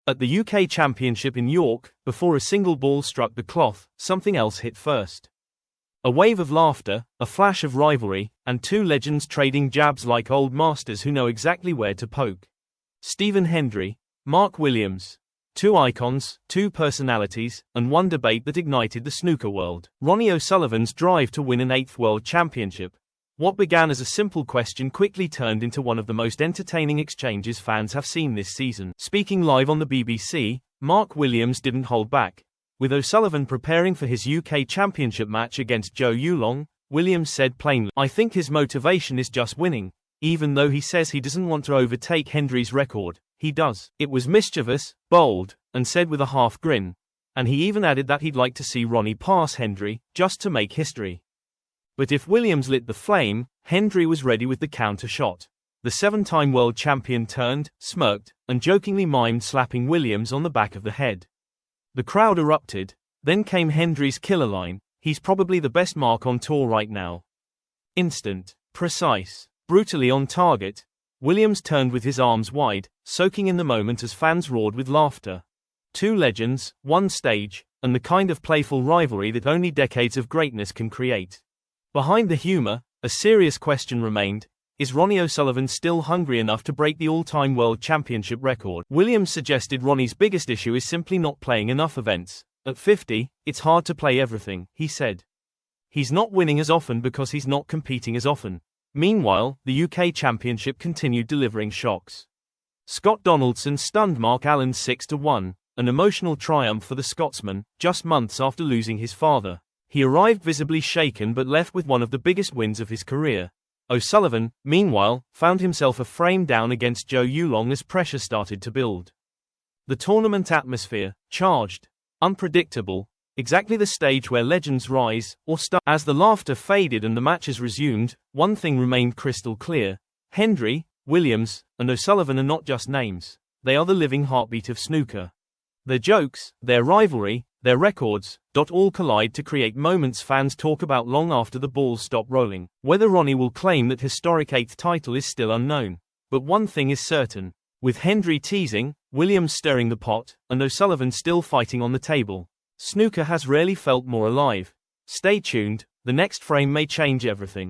At the UK Championship in York, before a single ball struck the cloth, something else hit first. A wave of laughter, a flash of rivalry, and two legends trading jabs like old masters who know exactly where to poke. Stephen Hendry, Mark Williams. Two icons, two personalities, and one debate that ignited the snooker world. Ronnie O'Sullivan's drive to win an 8th World Championship. What began as a simple question quickly turned into one of the most entertaining exchanges fans have seen this season. Speaking live on the BBC, Mark Williams didn't hold back. With O'Sullivan preparing for his UK Championship match against Joe Yulong, Williams said plainly, "I think his motivation is just winning. Even though he says he doesn't want to overtake Hendry's record, he does." It was mischievous, bold, and said with a half grin. And he even added that he'd like to see Ronnie pass Hendry, just to make history. But if Williams lit the flame, Hendry was ready with the counter shot. The 7-time world champion turned, smirked, and jokingly mimed slapping Williams on the back of the head. The crowd erupted. Then came Hendry's killer line, "He's probably the best mark on tour right now." Instant, precise, brutally on target. Williams turned with his arms wide, soaking in the moment as fans roared with laughter. Two legends, one stage, and the kind of playful rivalry that only decades of greatness can create. Behind the humor, a serious question remained: is Ronnie O'Sullivan still hungry enough to break the all-time world championship record? Williams suggested Ronnie's biggest issue is simply not playing enough events. At 50, it's hard to play everything, he said. He's not winning as often because he's not competing as often. Meanwhile, the UK Championship continued delivering shocks. Scott Donaldson stunned Mark Allen's 6-1, an emotional triumph for the Scotsman, just months after losing his father. He arrived visibly shaken but left with one of the biggest wins of his career. O'Sullivan, meanwhile, found himself a frame down against Joe Yulong as pressure started to build. The tournament atmosphere, charged, unpredictable, exactly the stage where legends rise, or start. As the laughter faded and the matches resumed, one thing remained crystal clear: Hendry, Williams, and O'Sullivan are not just names. They are the living heartbeat of snooker. Their jokes, their rivalry, their records, all collide to create moments fans talk about long after the balls stop rolling. Whether Ronnie will claim that historic 8th title is still unknown. But one thing is certain. With Hendry teasing, Williams stirring the pot, and O'Sullivan still fighting on the table, snooker has rarely felt more alive. Stay tuned, the next frame may change everything.